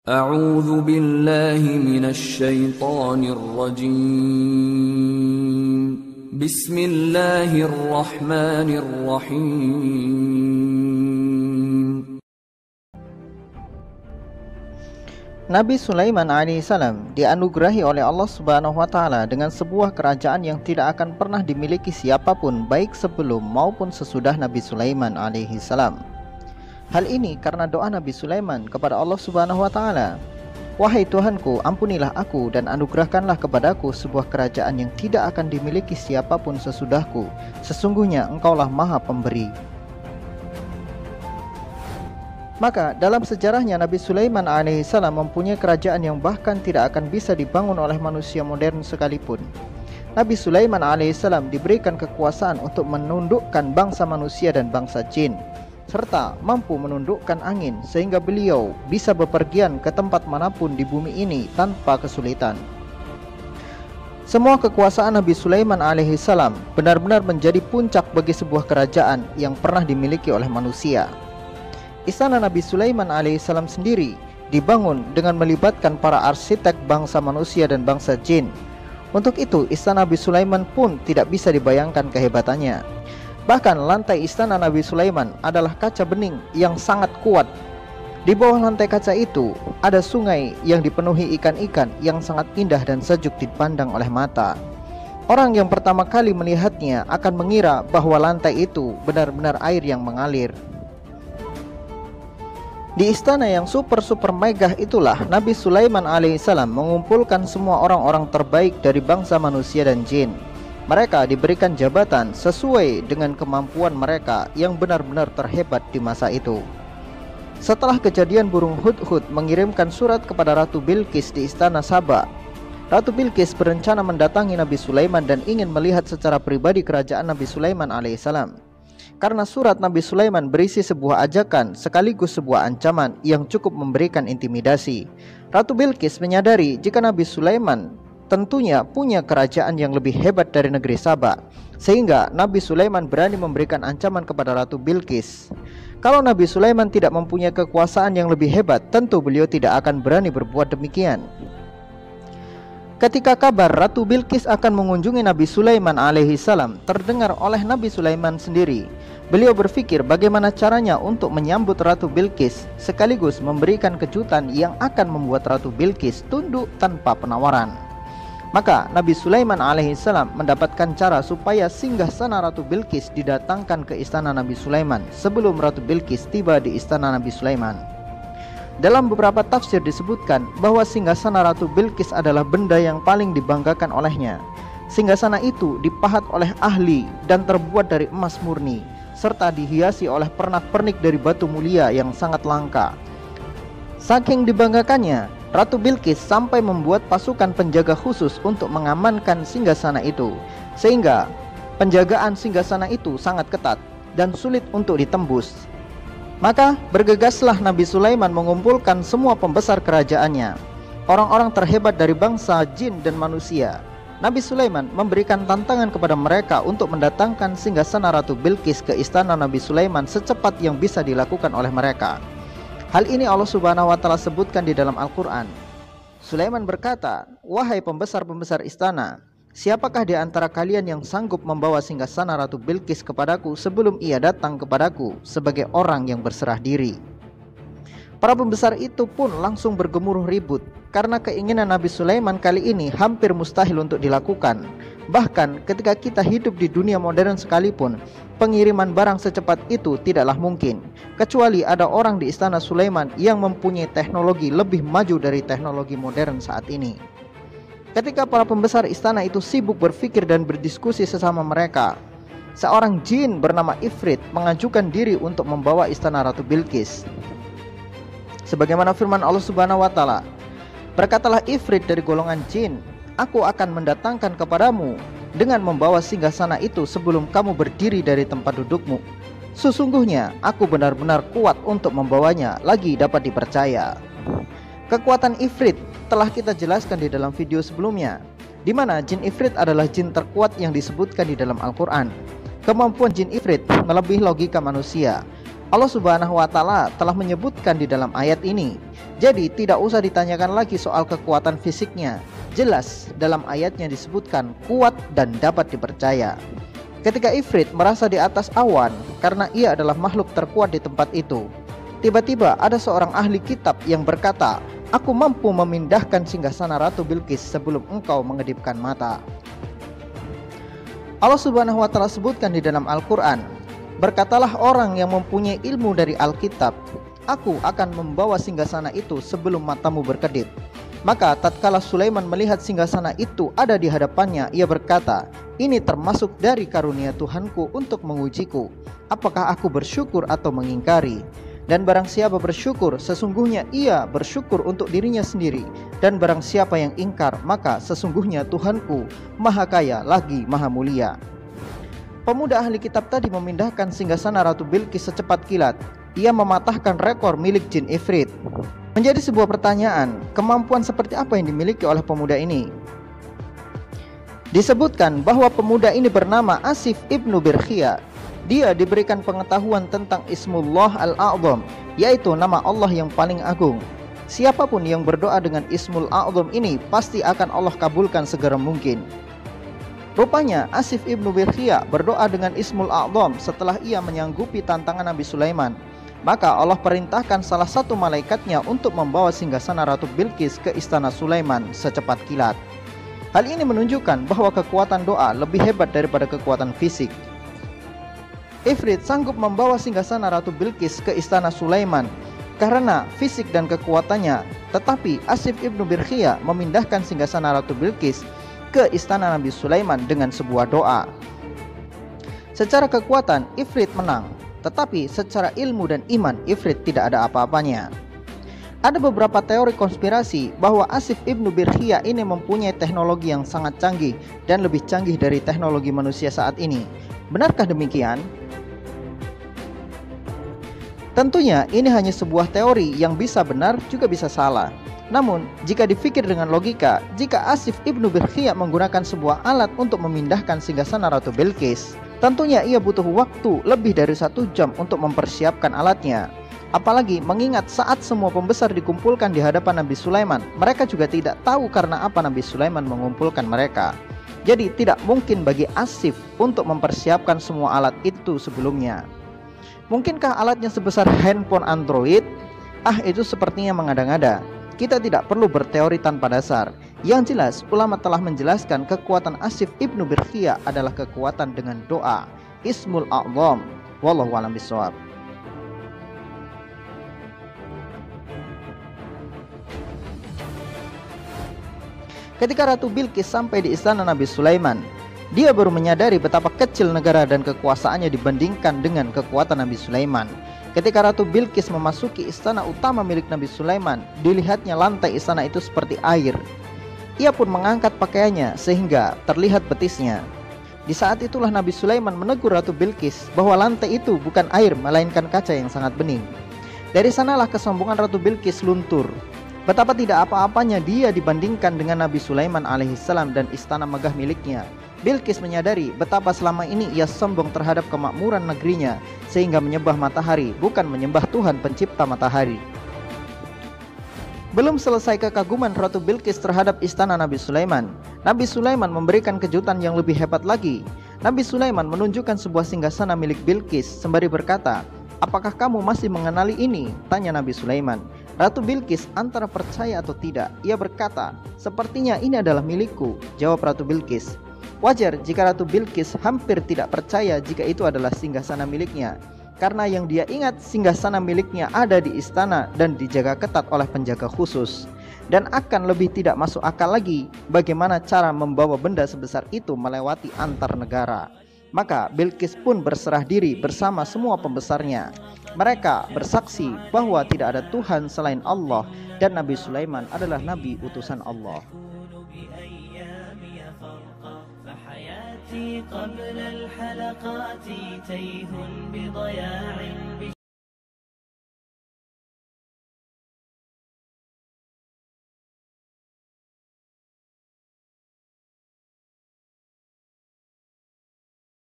أعوذ بالله من الشيطان الرجيم بسم الله الرحمن الرحيم. Nabi Sulaiman alaihissalam dianugerahi oleh Allah Subhanahu wa Ta'ala dengan sebuah kerajaan yang tidak akan pernah dimiliki siapapun, baik sebelum maupun sesudah Nabi Sulaiman alaihissalam. Hal ini karena doa Nabi Sulaiman kepada Allah Subhanahu wa Ta'ala, "Wahai Tuhanku, ampunilah aku dan anugerahkanlah kepadaku sebuah kerajaan yang tidak akan dimiliki siapapun sesudahku. Sesungguhnya Engkaulah Maha Pemberi." Maka dalam sejarahnya Nabi Sulaiman alaihissalam mempunyai kerajaan yang bahkan tidak akan bisa dibangun oleh manusia modern sekalipun. Nabi Sulaiman alaihissalam diberikan kekuasaan untuk menundukkan bangsa manusia dan bangsa jin, serta mampu menundukkan angin sehingga beliau bisa bepergian ke tempat manapun di bumi ini tanpa kesulitan. Semua kekuasaan Nabi Sulaiman alaihissalam benar-benar menjadi puncak bagi sebuah kerajaan yang pernah dimiliki oleh manusia. Istana Nabi Sulaiman alaihissalam sendiri dibangun dengan melibatkan para arsitek bangsa manusia dan bangsa jin. Untuk itu, istana Nabi Sulaiman pun tidak bisa dibayangkan kehebatannya. Bahkan lantai istana Nabi Sulaiman adalah kaca bening yang sangat kuat. Di bawah lantai kaca itu ada sungai yang dipenuhi ikan-ikan yang sangat indah dan sejuk dipandang oleh mata. Orang yang pertama kali melihatnya akan mengira bahwa lantai itu benar-benar air yang mengalir. Di istana yang super megah itulah Nabi Sulaiman alaihissalam mengumpulkan semua orang-orang terbaik dari bangsa manusia dan jin. Mereka diberikan jabatan sesuai dengan kemampuan mereka yang benar-benar terhebat di masa itu. Setelah kejadian burung hudhud mengirimkan surat kepada Ratu Bilqis di istana Saba, Ratu Bilqis berencana mendatangi Nabi Sulaiman dan ingin melihat secara pribadi kerajaan Nabi Sulaiman alaihissalam. Karena surat Nabi Sulaiman berisi sebuah ajakan sekaligus sebuah ancaman yang cukup memberikan intimidasi. Ratu Bilqis menyadari jika Nabi Sulaiman tentunya punya kerajaan yang lebih hebat dari negeri Saba, sehingga Nabi Sulaiman berani memberikan ancaman kepada Ratu Bilqis. Kalau Nabi Sulaiman tidak mempunyai kekuasaan yang lebih hebat, tentu beliau tidak akan berani berbuat demikian. Ketika kabar Ratu Bilqis akan mengunjungi Nabi Sulaiman alaihissalam terdengar oleh Nabi Sulaiman sendiri, beliau berpikir bagaimana caranya untuk menyambut Ratu Bilqis sekaligus memberikan kejutan yang akan membuat Ratu Bilqis tunduk tanpa penawaran. Maka Nabi Sulaiman alaihissalam mendapatkan cara supaya singgasana Ratu Bilqis didatangkan ke istana Nabi Sulaiman sebelum Ratu Bilqis tiba di istana Nabi Sulaiman. Dalam beberapa tafsir disebutkan bahwa singgasana Ratu Bilqis adalah benda yang paling dibanggakan olehnya. Singgasana itu dipahat oleh ahli dan terbuat dari emas murni, serta dihiasi oleh pernak-pernik dari batu mulia yang sangat langka. Saking dibanggakannya, Ratu Bilqis sampai membuat pasukan penjaga khusus untuk mengamankan singgasana itu, sehingga penjagaan singgasana itu sangat ketat dan sulit untuk ditembus. Maka bergegaslah Nabi Sulaiman mengumpulkan semua pembesar kerajaannya, orang-orang terhebat dari bangsa jin dan manusia. Nabi Sulaiman memberikan tantangan kepada mereka untuk mendatangkan singgasana Ratu Bilqis ke istana Nabi Sulaiman secepat yang bisa dilakukan oleh mereka. Hal ini Allah Subhanahu wa Ta'ala sebutkan di dalam Al-Quran. Sulaiman berkata, "Wahai pembesar-pembesar istana, siapakah di antara kalian yang sanggup membawa singgasana Ratu Bilqis kepadaku sebelum ia datang kepadaku sebagai orang yang berserah diri?" Para pembesar itu pun langsung bergemuruh ribut karena keinginan Nabi Sulaiman kali ini hampir mustahil untuk dilakukan. Bahkan ketika kita hidup di dunia modern sekalipun, pengiriman barang secepat itu tidaklah mungkin, kecuali ada orang di istana Sulaiman yang mempunyai teknologi lebih maju dari teknologi modern saat ini. Ketika para pembesar istana itu sibuk berpikir dan berdiskusi sesama mereka, seorang jin bernama Ifrit mengajukan diri untuk membawa istana Ratu Bilqis. Sebagaimana firman Allah Subhanahu wa Ta'ala, "Berkatalah Ifrit dari golongan jin, aku akan mendatangkan kepadamu dengan membawa singgasana itu sebelum kamu berdiri dari tempat dudukmu. Sesungguhnya aku benar-benar kuat untuk membawanya, lagi dapat dipercaya." Kekuatan Ifrit telah kita jelaskan di dalam video sebelumnya, di mana jin Ifrit adalah jin terkuat yang disebutkan di dalam Al-Quran. Kemampuan jin Ifrit melebihi logika manusia. Allah Subhanahu wa Ta'ala telah menyebutkan di dalam ayat ini. Jadi tidak usah ditanyakan lagi soal kekuatan fisiknya. Jelas dalam ayatnya disebutkan kuat dan dapat dipercaya. Ketika Ifrit merasa di atas awan karena ia adalah makhluk terkuat di tempat itu, tiba-tiba ada seorang ahli kitab yang berkata, "Aku mampu memindahkan singgasana Ratu Bilqis sebelum engkau mengedipkan mata." Allah Subhanahu wa Ta'ala sebutkan di dalam Al-Quran, "Berkatalah orang yang mempunyai ilmu dari Alkitab, aku akan membawa singgasana itu sebelum matamu berkedip." Maka tatkala Sulaiman melihat singgasana itu ada di hadapannya, ia berkata, "Ini termasuk dari karunia Tuhanku untuk mengujiku, apakah aku bersyukur atau mengingkari? Dan barang siapa bersyukur, sesungguhnya ia bersyukur untuk dirinya sendiri. Dan barang siapa yang ingkar, maka sesungguhnya Tuhanku Maha Kaya lagi Maha Mulia." Pemuda ahli kitab tadi memindahkan singgasana Ratu Bilqis secepat kilat. Ia mematahkan rekor milik jin Ifrit. Menjadi sebuah pertanyaan, kemampuan seperti apa yang dimiliki oleh pemuda ini? Disebutkan bahwa pemuda ini bernama Asif ibnu Birkhia. Dia diberikan pengetahuan tentang Ismullah Al-A'zam, yaitu nama Allah yang paling agung. Siapapun yang berdoa dengan Ismul A'zam ini pasti akan Allah kabulkan segera mungkin. Rupanya Asif ibnu Birkhia berdoa dengan Ismul A'zam setelah ia menyanggupi tantangan Nabi Sulaiman. Maka Allah perintahkan salah satu malaikatnya untuk membawa singgasana Ratu Bilqis ke istana Sulaiman secepat kilat. Hal ini menunjukkan bahwa kekuatan doa lebih hebat daripada kekuatan fisik. Ifrit sanggup membawa singgasana Ratu Bilqis ke istana Sulaiman karena fisik dan kekuatannya, tetapi Asif ibnu Birkhia memindahkan singgasana Ratu Bilqis ke istana Nabi Sulaiman dengan sebuah doa. Secara kekuatan Ifrit menang, tetapi secara ilmu dan iman Ifrit tidak ada apa-apanya. Ada beberapa teori konspirasi bahwa Asif ibnu Birkhia ini mempunyai teknologi yang sangat canggih dan lebih canggih dari teknologi manusia saat ini. Benarkah demikian? Tentunya ini hanya sebuah teori yang bisa benar juga bisa salah. Namun jika dipikir dengan logika, jika Asif ibnu Birkhia menggunakan sebuah alat untuk memindahkan singgasana Ratu Bilqis, tentunya ia butuh waktu lebih dari 1 jam untuk mempersiapkan alatnya. Apalagi mengingat saat semua pembesar dikumpulkan di hadapan Nabi Sulaiman, mereka juga tidak tahu karena apa Nabi Sulaiman mengumpulkan mereka. Jadi tidak mungkin bagi Asif untuk mempersiapkan semua alat itu sebelumnya. Mungkinkah alatnya sebesar handphone Android? Itu sepertinya mengada-ngada. Kita tidak perlu berteori tanpa dasar. Yang jelas, ulama telah menjelaskan kekuatan Asif ibnu Birkhia adalah kekuatan dengan doa, Ismul A'zam. Wallahu a'lam bishawab. Ketika Ratu Bilqis sampai di istana Nabi Sulaiman, dia baru menyadari betapa kecil negara dan kekuasaannya dibandingkan dengan kekuatan Nabi Sulaiman. Ketika Ratu Bilqis memasuki istana utama milik Nabi Sulaiman, dilihatnya lantai istana itu seperti air. Ia pun mengangkat pakaiannya sehingga terlihat betisnya. Di saat itulah Nabi Sulaiman menegur Ratu Bilqis bahwa lantai itu bukan air melainkan kaca yang sangat bening. Dari sanalah kesombongan Ratu Bilqis luntur. Betapa tidak apa-apanya dia dibandingkan dengan Nabi Sulaiman alaihissalam dan istana megah miliknya. Bilqis menyadari betapa selama ini ia sombong terhadap kemakmuran negerinya sehingga menyembah matahari bukan menyembah Tuhan pencipta matahari. Belum selesai kekaguman Ratu Bilqis terhadap istana Nabi Sulaiman, Nabi Sulaiman memberikan kejutan yang lebih hebat lagi. Nabi Sulaiman menunjukkan sebuah singgasana milik Bilqis sembari berkata, "Apakah kamu masih mengenali ini?" tanya Nabi Sulaiman. Ratu Bilqis antara percaya atau tidak. Ia berkata, "Sepertinya ini adalah milikku," jawab Ratu Bilqis. Wajar jika Ratu Bilqis hampir tidak percaya jika itu adalah singgasana miliknya, karena yang dia ingat singgasana miliknya ada di istana dan dijaga ketat oleh penjaga khusus. Dan akan lebih tidak masuk akal lagi bagaimana cara membawa benda sebesar itu melewati antar negara. Maka Bilqis pun berserah diri bersama semua pembesarnya. Mereka bersaksi bahwa tidak ada Tuhan selain Allah dan Nabi Sulaiman adalah Nabi utusan Allah. قبل الحلقات تيه بضياع